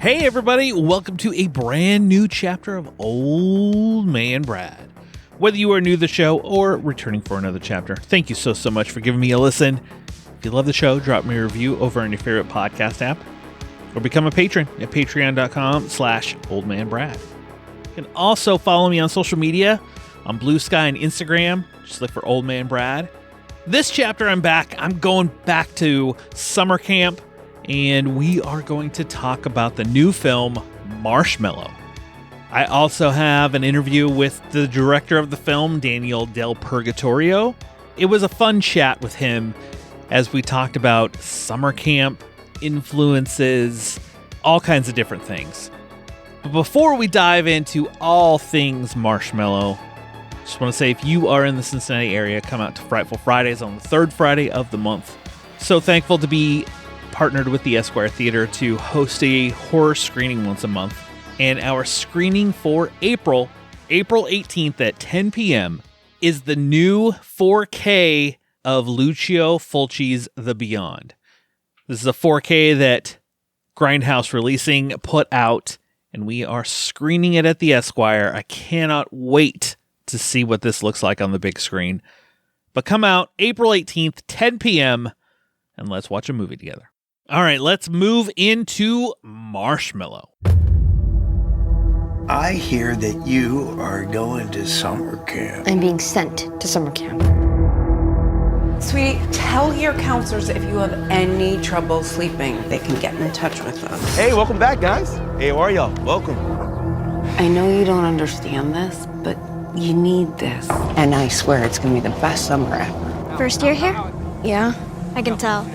Hey everybody, welcome to a brand new chapter of Old Man Brad. Whether you are new to the show or returning for another chapter, thank you so much for giving me a listen. If you love the show, drop me a review over on your favorite podcast app or become a patron at patreon.com/oldmanbrad. You can also follow me on social media on Blue Sky and Instagram. Just look for Old Man Brad. This chapter I'm back. I'm going back to summer camp. And we are going to talk about the new film, Marshmallow. I also have an interview with the director of the film, Daniel DelPurgatorio. It was a fun chat with him as we talked about summer camp, influences, all kinds of different things. But before we dive into all things Marshmallow, just want to say if you are in the Cincinnati area, come out to Frightful Fridays on the third Friday of the month. So thankful to be partnered with the Esquire Theater to host a horror screening once a month. And our screening for April 18th at 10 p.m. is the new 4K of Lucio Fulci's The Beyond. This is a 4K that Grindhouse Releasing put out, and we are screening it at the Esquire. I cannot wait to see what this looks like on the big screen. But come out April 18th, 10 p.m., and let's watch a movie together. All right, let's move into Marshmallow. I hear that you are going to summer camp. I'm being sent to summer camp. Sweetie, tell your counselors if you have any trouble sleeping, they can get in touch with them. Hey, welcome back, guys. Hey, how are y'all? Welcome. I know you don't understand this, but you need this. And I swear it's gonna be the best summer ever. First year here? Yeah? I can tell.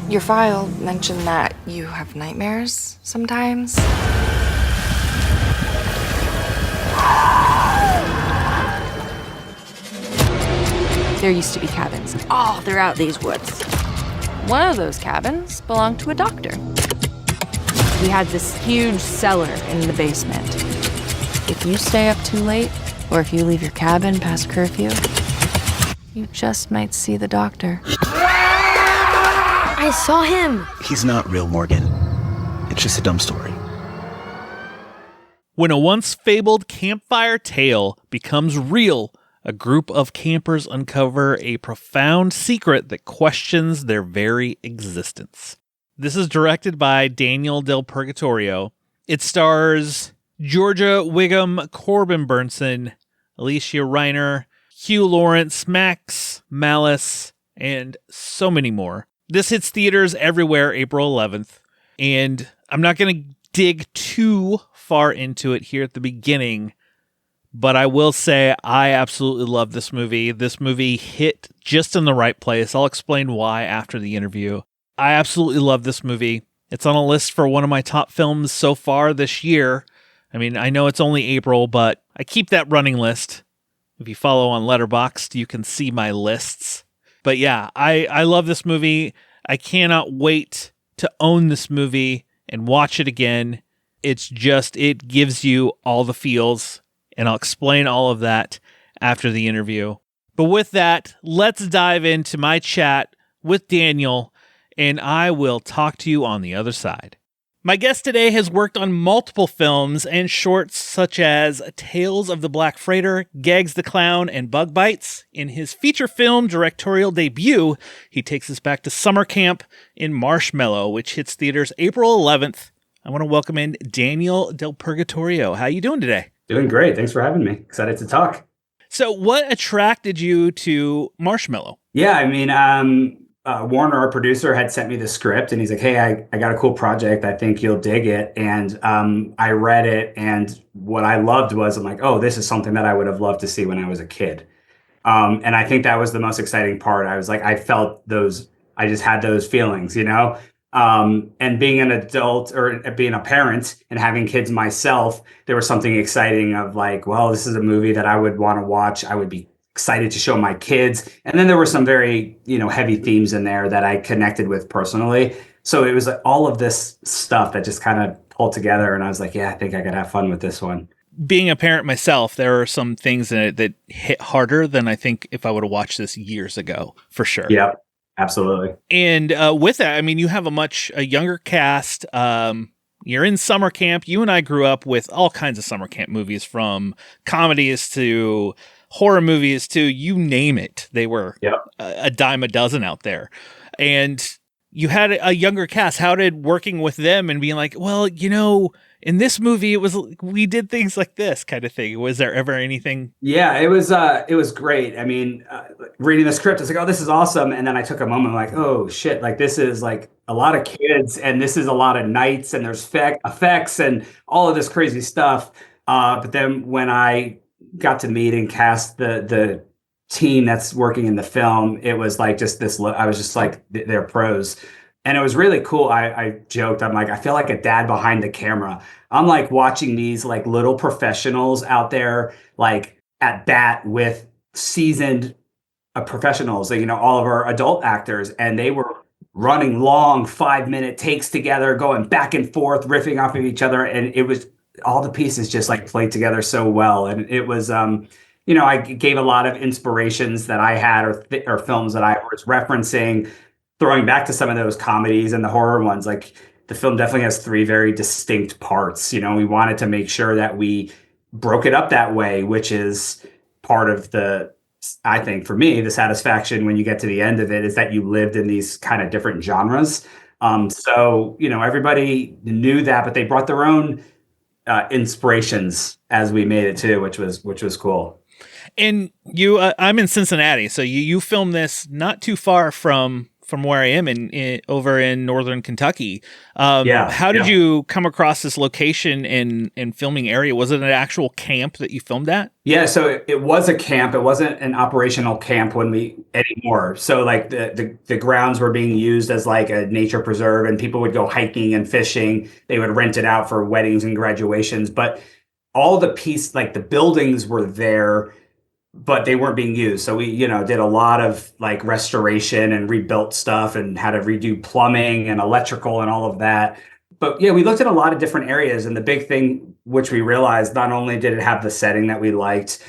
Your file mentioned that you have nightmares sometimes. There used to be cabins all throughout these woods. One of those cabins belonged to a doctor. He had this huge cellar in the basement. If you stay up too late, or if you leave your cabin past curfew, you just might see the doctor. I saw him. He's not real, Morgan. It's just a dumb story. When a once fabled campfire tale becomes real, a group of campers uncover a profound secret that questions their very existence. This is directed by Daniel DelPurgatorio. It stars Georgia Wiggum, Corbin Burnson, Alicia Reiner, Hugh Lawrence, Max Malice, and so many more. This hits theaters everywhere April 11th, and I'm not going to dig too far into it here at the beginning, but I will say I absolutely love this movie. This movie hit just in the right place. I'll explain why after the interview. I absolutely love this movie. It's on a list for one of my top films so far this year. I mean, I know it's only April, but I keep that running list. If you follow on Letterboxd, you can see my lists. But yeah, I love this movie. I cannot wait to own this movie and watch it again. It's just, it gives you all the feels, and I'll explain all of that after the interview. But with that, let's dive into my chat with Daniel, and I will talk to you on the other side. My guest today has worked on multiple films and shorts such as Tales of the Black Freighter, Gags the Clown, and Bug Bites. In his feature film directorial debut, he takes us back to summer camp in Marshmallow, which hits theaters April 11th. I want to welcome in Daniel DelPurgatorio. How are you doing today? Doing great. Thanks for having me. Excited to talk. So what attracted you to Marshmallow? Yeah, I mean, Warner, our producer, had sent me the script, and he's like, hey, I got a cool project. I think you'll dig it. And I read it, and what I loved was, I'm like, oh, this is something that I would have loved to see when I was a kid. And I think that was the most exciting part. I was like, I felt those, I just had those feelings, you know? And being an adult or being a parent and having kids myself, there was something exciting of like, well, this is a movie that I would want to watch. I would be excited to show my kids. And then there were some very, heavy themes in there that I connected with personally. So it was like all of this stuff that just kind of pulled together. And I was like, yeah, I think I could have fun with this one. Being a parent myself, there are some things in it that hit harder than I think if I would have watched this years ago, for sure. Yep, absolutely. And with that, I mean, you have a much younger cast. you're in summer camp. You and I grew up with all kinds of summer camp movies, from comedies to horror movies to you name it. They were a dime a dozen out there. And you had a younger cast. How did working with them and being like, well, in this movie, we did things like this kind of thing. Was there ever anything? Yeah, it was great. I mean, reading the script, I was like, oh, this is awesome. And then I took a moment like, oh shit, like this is like a lot of kids and this is a lot of nights and there's effects and all of this crazy stuff. But then when I got to meet and cast the team that's working in the film, it was like just this, I was just like, they're pros. And it was really cool. I joked, I'm like, I feel like a dad behind the camera. I'm like watching these like little professionals out there, like at bat with seasoned professionals, all of our adult actors. And they were running long 5-minute takes together, going back and forth, riffing off of each other. And it was all the pieces just like played together so well. And it was, I gave a lot of inspirations that I had or films that I was referencing, throwing back to some of those comedies and the horror ones. Like the film definitely has 3 very distinct parts. We wanted to make sure that we broke it up that way, which is part of I think for me, the satisfaction when you get to the end of it is that you lived in these kind of different genres. So, everybody knew that, but they brought their own inspirations as we made it too, which was cool. And I'm in Cincinnati, so you filmed this not too far from where I am over in northern Kentucky. How did you come across this location and filming area? Was it an actual camp that you filmed at? Yeah, so it was a camp. It wasn't an operational camp anymore. So like the grounds were being used as like a nature preserve, and people would go hiking and fishing. They would rent it out for weddings and graduations, but all the buildings were there, but they weren't being used. So we, did a lot of like restoration and rebuilt stuff and had to redo plumbing and electrical and all of that. But yeah, we looked at a lot of different areas. And the big thing, which we realized, not only did it have the setting that we liked,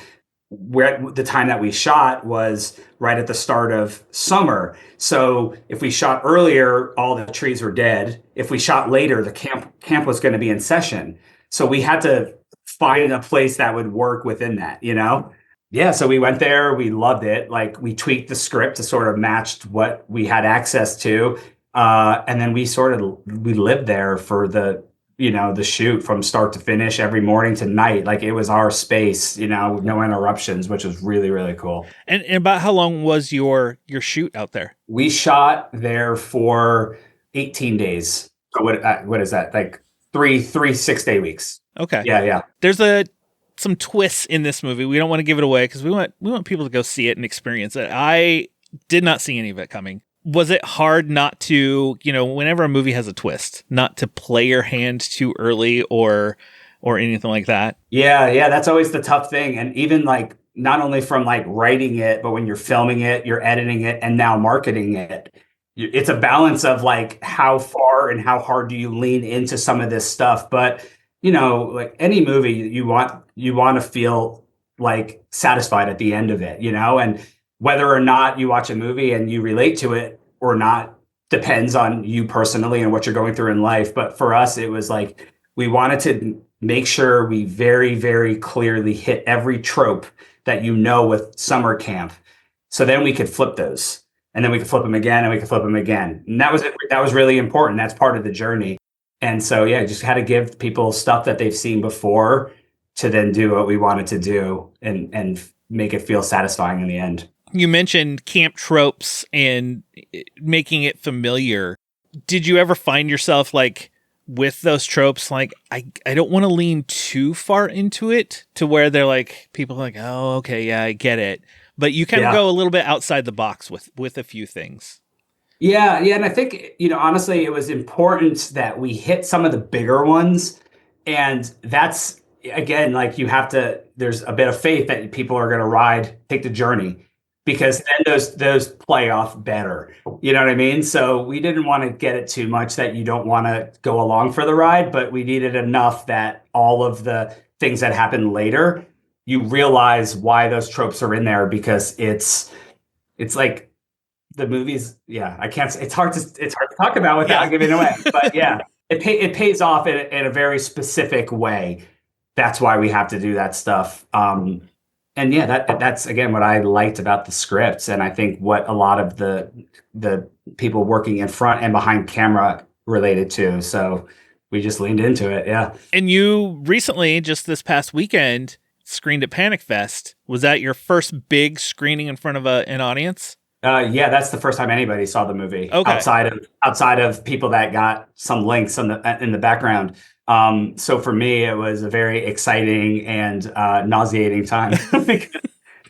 the time that we shot was right at the start of summer. So if we shot earlier, all the trees were dead. If we shot later, the camp was going to be in session. So we had to find a place that would work within that, Yeah, so we went there. We loved it. Like we tweaked the script to sort of match what we had access to, and then we lived there for the shoot from start to finish, every morning to night. Like it was our space, no interruptions, which was really, really cool. And about how long was your shoot out there? We shot there for 18 days. So what is that? Like three 6-day weeks. Okay. Yeah. There's some twists in this movie. We don't want to give it away because we want people to go see it and experience it. I did not see any of it coming. Was it hard not to, whenever a movie has a twist, not to play your hand too early or anything like that? Yeah, that's always the tough thing. And even like not only from like writing it, but when you're filming it, you're editing it, and now marketing it. It's a balance of like how far and how hard do you lean into some of this stuff. But like any movie, you want to feel like satisfied at the end of it, and whether or not you watch a movie and you relate to it or not depends on you personally and what you're going through in life. But for us, it was like, we wanted to make sure we very, very clearly hit every trope that with summer camp. So then we could flip those, and then we could flip them again, and we could flip them again. And that was really important. That's part of the journey. And so, yeah, just had to give people stuff that they've seen before to then do what we wanted to do and make it feel satisfying in the end. You mentioned camp tropes and making it familiar. Did you ever find yourself like with those tropes, like, I don't want to lean too far into it to where they're like, people are like, oh, okay, yeah, I get it. But you kind of go a little bit outside the box with a few things. Yeah. And I think, honestly, it was important that we hit some of the bigger ones. And that's, again, like there's a bit of faith that people are going to take the journey, because then those play off better. You know what I mean? So we didn't want to get it too much that you don't want to go along for the ride, but we needed enough that all of the things that happen later, you realize why those tropes are in there, because it's like, the movies, it's hard to talk about without giving away. But yeah, it pays off in a very specific way. That's why we have to do that stuff. And yeah, that's again what I liked about the scripts, and I think what a lot of the people working in front and behind camera related to. So we just leaned into it. Yeah. And you recently, just this past weekend, screened at Panic Fest. Was that your first big screening in front of an audience? Yeah, that's the first time anybody saw the movie. Okay. Outside of people that got some links in the background. So for me, it was a very exciting and nauseating time because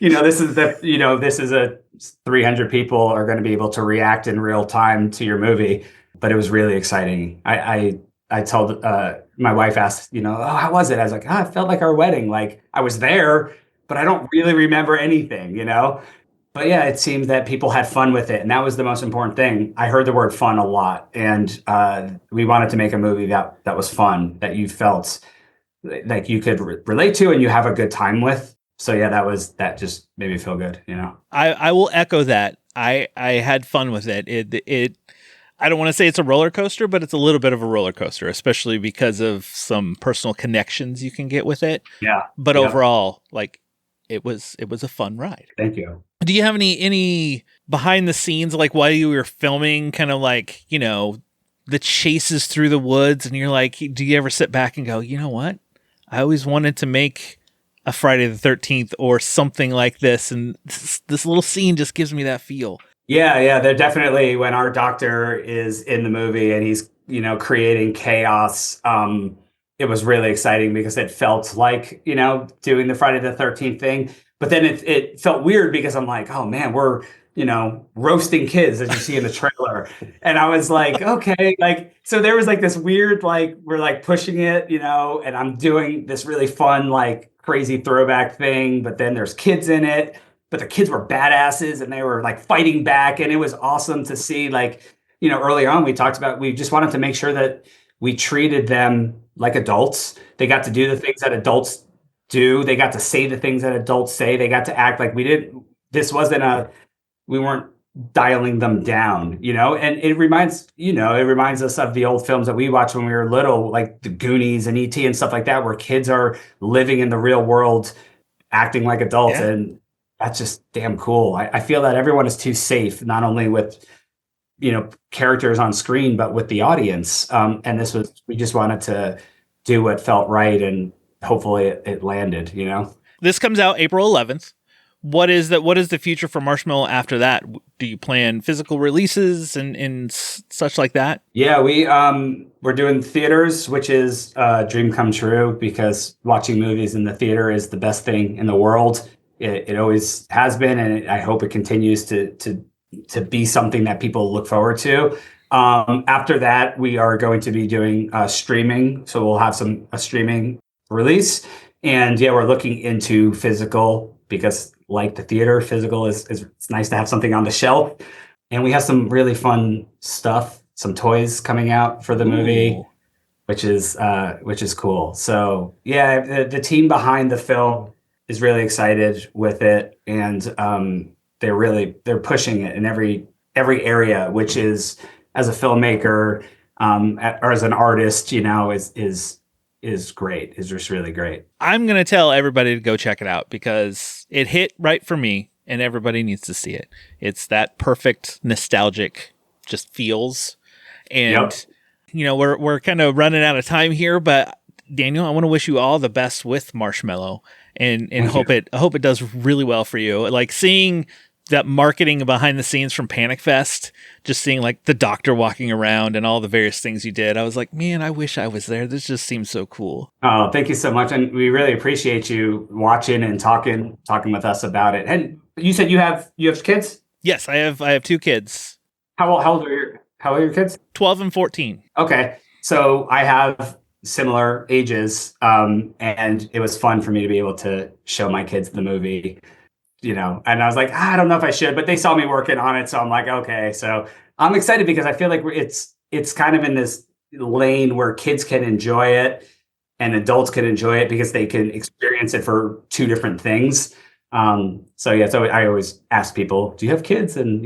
this is a 300 people are going to be able to react in real time to your movie, but it was really exciting. I told my wife asked, oh, how was it? I was like, it felt like our wedding. Like I was there, but I don't really remember anything, But yeah, it seemed that people had fun with it. And that was the most important thing. I heard the word fun a lot. And we wanted to make a movie that was fun, that you felt like you could relate to and you have a good time with. So yeah, that just made me feel good, I will echo that. I had fun with it. It I don't want to say it's a roller coaster, but it's a little bit of a roller coaster, especially because of some personal connections you can get with it. Yeah. But overall, like it was a fun ride. Thank you. Do you have any behind the scenes, like while you were filming, kind of like, the chases through the woods, and you're like, do you ever sit back and go, you know what? I always wanted to make a Friday the 13th or something like this. And this little scene just gives me that feel. Yeah. They're definitely, when our doctor is in the movie and he's, creating chaos, it was really exciting because it felt like, doing the Friday the 13th thing. But then it felt weird because I'm like, oh man, we're, roasting kids, as you see in the trailer. And I was like, okay, so there was this weird, we're pushing it, and I'm doing this really fun, crazy throwback thing. But then there's kids in it, but the kids were badasses and they were fighting back. And it was awesome to see, early on we talked about, we just wanted to make sure that we treated them like adults. They got to do the things that adults do. They got to say the things that adults say. They got to act like we weren't dialing them down, and it reminds us of the old films that we watched when we were little, like the Goonies and E.T. and stuff like that, where kids are living in the real world, acting like adults. Yeah. And that's just damn cool. I feel that everyone is too safe, not only with, characters on screen, but with the audience. And we just wanted to do what felt right, and hopefully it landed, This comes out April 11th. What is the future for Marshmallow after that? Do you plan physical releases and such like that? Yeah, we're doing theaters, which is a dream come true, because watching movies in the theater is the best thing in the world. It always has been, and I hope it continues to be something that people look forward to. After that, we are going to be doing streaming, so we'll have a streaming release. And yeah, we're looking into physical because, like the theater, physical is it's nice to have something on the shelf. And we have some really fun stuff, some toys coming out for the movie, which is cool. So yeah, the team behind the film is really excited with it, and they're pushing it in every area, which is, as a filmmaker, or as an artist, is great. Is just really great. I'm going to tell everybody to go check it out because it hit right for me and everybody needs to see it. It's that perfect nostalgic just feels. And, we're kind of running out of time here, but Daniel, I want to wish you all the best with Marshmallow and hope it does really well for you. Like seeing that marketing behind the scenes from Panic Fest, just seeing the doctor walking around and all the various things you did. I was like, man, I wish I was there. This just seems so cool. Oh, thank you so much. And we really appreciate you watching and talking with us about it. And you said you have kids? Yes, I have two kids. How old are your kids? 12 and 14. Okay. So I have similar ages. And it was fun for me to be able to show my kids the movie. And I was like, I don't know if I should, but they saw me working on it. So I'm like, okay. So I'm excited because I feel like it's kind of in this lane where kids can enjoy it and adults can enjoy it because they can experience it for two different things. So I always ask people, do you have kids? And,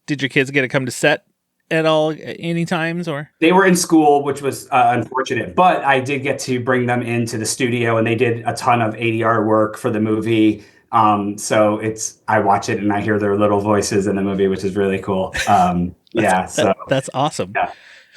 Did your kids get to come to set at all any times, or? They were in school, which was unfortunate, but I did get to bring them into the studio, and they did a ton of ADR work for the movie. So I watch it and I hear their little voices in the movie, which is really cool. That's awesome.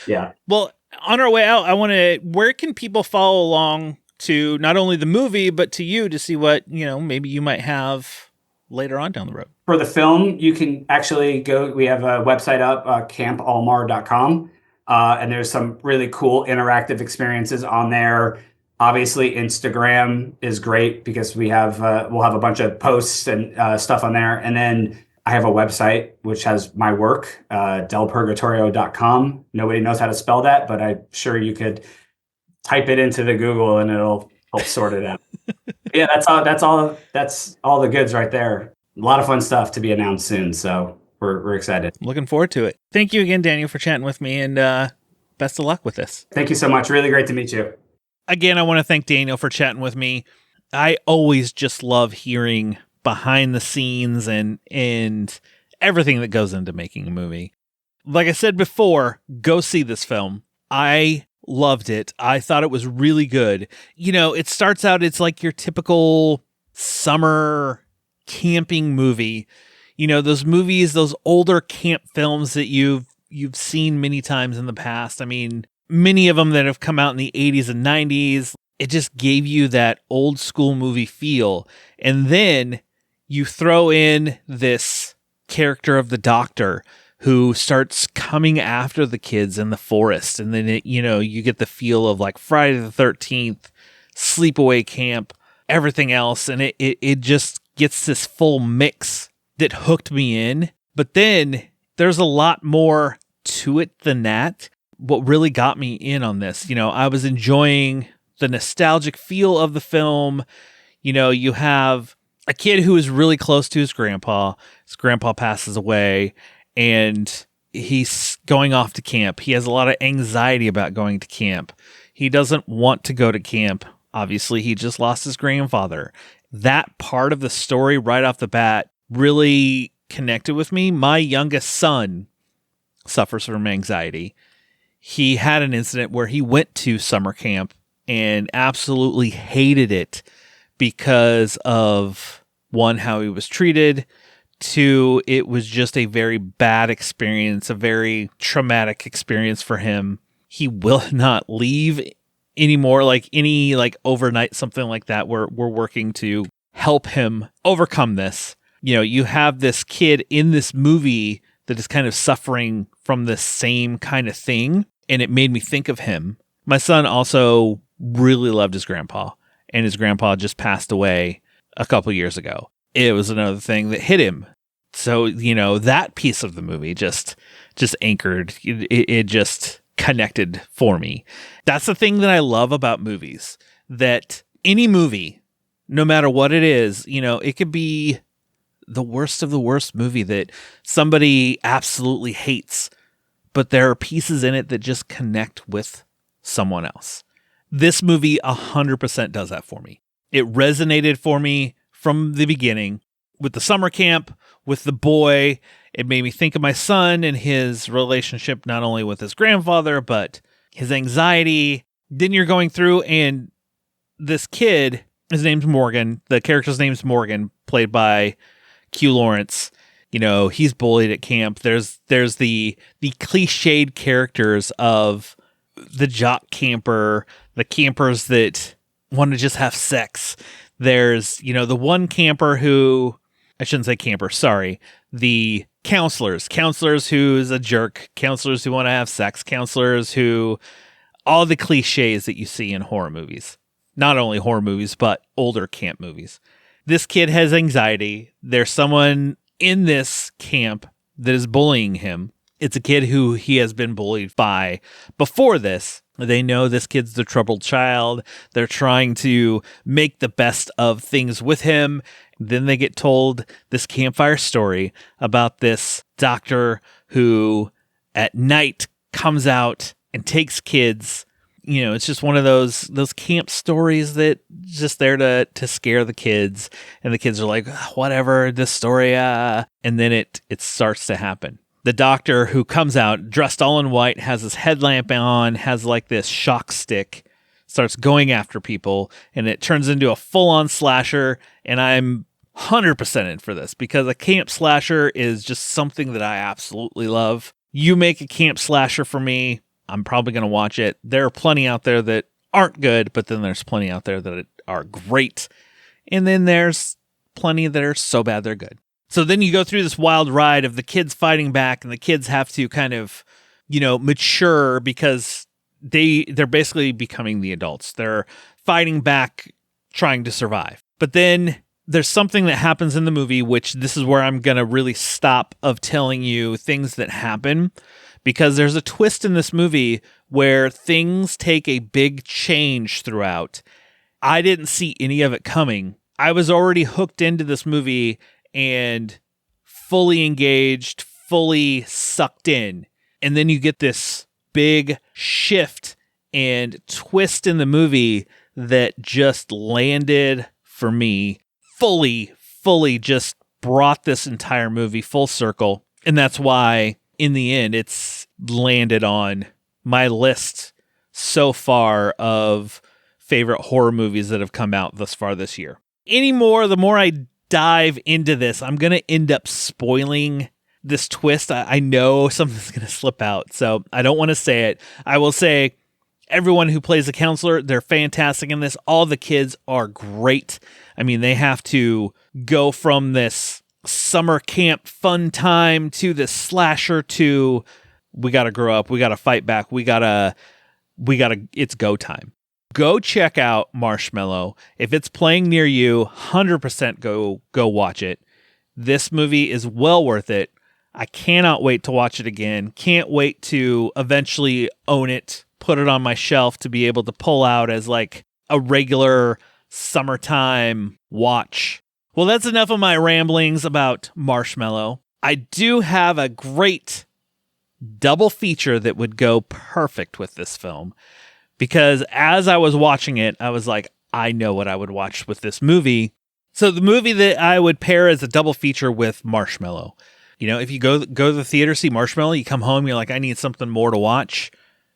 Yeah. Well, on our way out, where can people follow along to not only the movie, but to you to see what, maybe you might have later on down the road? For the film, you can actually go, we have a website up, campalmar.com. And there's some really cool interactive experiences on there. Obviously, Instagram is great because we'll have a bunch of posts and stuff on there. And then I have a website which has my work, DelPurgatorio.com. Nobody knows how to spell that, but I'm sure you could type it into the Google and it'll help sort it out. Yeah, that's all the goods right there. A lot of fun stuff to be announced soon. So we're excited. Looking forward to it. Thank you again, Daniel, for chatting with me, and best of luck with this. Thank you so much. Really great to meet you. Again, I want to thank Daniel for chatting with me. I always just love hearing behind the scenes and everything that goes into making a movie. Like I said before, go see this film. I loved it. I thought it was really good. It starts out, it's like your typical summer camping movie. Those movies, those older camp films that you've seen many times in the past. I mean, many of them that have come out in the 80s and 90s, it just gave you that old school movie feel. And then you throw in this character of the doctor who starts coming after the kids in the forest. And then, you get the feel of like Friday the 13th, sleepaway camp, everything else. And it just gets this full mix that hooked me in. But then there's a lot more to it than that. What really got me in on this, I was enjoying the nostalgic feel of the film. You have a kid who is really close to his grandpa. His grandpa passes away and he's going off to camp. He has a lot of anxiety about going to camp. He doesn't want to go to camp. Obviously, he just lost his grandfather. That part of the story right off the bat really connected with me. My youngest son suffers from anxiety. He had an incident where he went to summer camp and absolutely hated it because of, one, how he was treated. Two, it was just a very bad experience, a very traumatic experience for him. He will not leave anymore, any overnight, something like that. We're working to help him overcome this. You have this kid in this movie that is kind of suffering from the same kind of thing. And it made me think of him. My son also really loved his grandpa, and his grandpa just passed away a couple years ago. It was another thing that hit him. So, that piece of the movie just anchored. It just connected for me. That's the thing that I love about movies, that any movie, no matter what it is, it could be the worst of the worst movie that somebody absolutely hates, but there are pieces in it that just connect with someone else. This movie 100% does that for me. It resonated for me from the beginning with the summer camp, with the boy. It made me think of my son and his relationship, not only with his grandfather, but his anxiety. Then you're going through, and this kid, his name's Morgan. The character's name's Morgan, played by Q Lawrence. He's bullied at camp. There's the cliched characters of the jock camper, the campers that want to just have sex. There's, the one camper who, I shouldn't say camper, sorry, the counselors who's a jerk, counselors who want to have sex, counselors who, all the cliches that you see in horror movies. Not only horror movies, but older camp movies. This kid has anxiety. There's someone in this camp that is bullying him. It's a kid who he has been bullied by before this. They know this kid's the troubled child. They're trying to make the best of things with him. Then they get told this campfire story about this doctor who at night comes out and takes kids. It's just one of those camp stories that just there to scare the kids. And the kids are like, whatever, this story. And then it starts to happen. the doctor who comes out dressed all in white, has his headlamp on, has like this shock stick, starts going after people, and it turns into a full-on slasher. And I'm 100% in for this because a camp slasher is just something that I absolutely love. You make a camp slasher for me, I'm probably going to watch it. There are plenty out there that aren't good, but then there's plenty out there that are great. And then there's plenty that are so bad they're good. So then you go through this wild ride of the kids fighting back, and the kids have to kind of, mature because they're basically becoming the adults. They're fighting back, trying to survive. But then there's something that happens in the movie, which this is where I'm going to really stop of telling you things that happen, because there's a twist in this movie where things take a big change throughout. I didn't see any of it coming. I was already hooked into this movie and fully engaged, fully sucked in. And then you get this big shift and twist in the movie that just landed for me fully just brought this entire movie full circle. And that's why in the end, it's landed on my list so far of favorite horror movies that have come out thus far this year. The more I dive into this, I'm going to end up spoiling this twist. I know something's going to slip out, so I don't want to say it. I will say everyone who plays the counselor, they're fantastic in this. All the kids are great. I mean, they have to go from this summer camp fun time to this slasher to we got to grow up, we got to fight back, it's go time. Go check out Marshmallow. If it's playing near you, 100% go watch it. This movie is well worth it. I cannot wait to watch it again. Can't wait to eventually own it, put it on my shelf to be able to pull out as like a regular summertime watch. Well, that's enough of my ramblings about Marshmallow. I do have a great double feature that would go perfect with this film, because as I was watching it, I was like, I know what I would watch with this movie. So the movie that I would pair as a double feature with Marshmallow. If you go to the theater, see Marshmallow, you come home, you're like, I need something more to watch.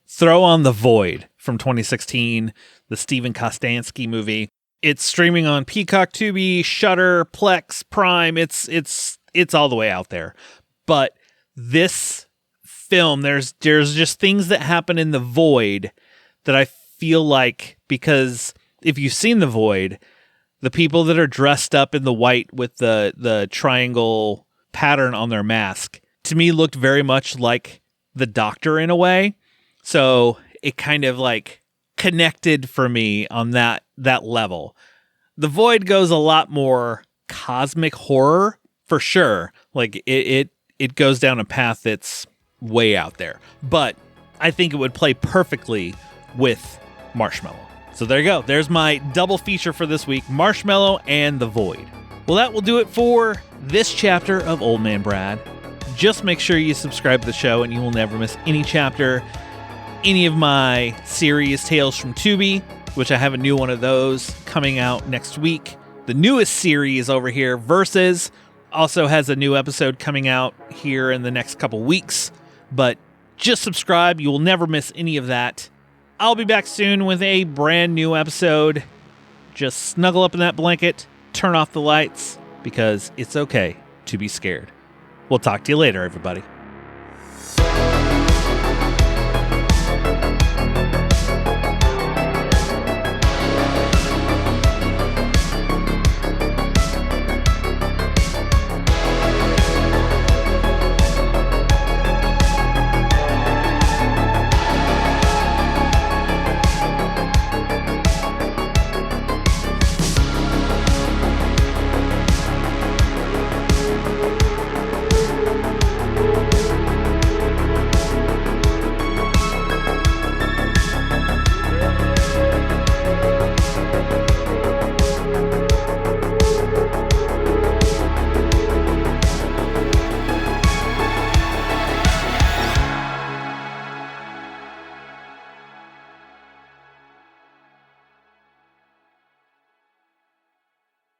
Throw on The Void from 2016, the Steven Kostanski movie. It's streaming on Peacock, Tubi, Shudder, Plex, Prime. It's all the way out there. But this film, there's just things that happen in The Void that I feel like, because if you've seen The Void, the people that are dressed up in the white with the triangle pattern on their mask, to me looked very much like the Doctor in a way. So it kind of like connected for me on that level. The Void goes a lot more cosmic horror for sure. Like it goes down a path that's way out there. But I think it would play perfectly with Marshmallow. So there you go. There's my double feature for this week, Marshmallow and The Void. Well, that will do it for this chapter of Old Man Brad. Just make sure you subscribe to the show and you will never miss any chapter, any of my series Tales from Tubi, which I have a new one of those coming out next week. The newest series over here, Versus, also has a new episode coming out here in the next couple weeks. But just subscribe. You will never miss any of that. I'll be back soon with a brand new episode. Just snuggle up in that blanket, turn off the lights, because it's okay to be scared. We'll talk to you later, everybody.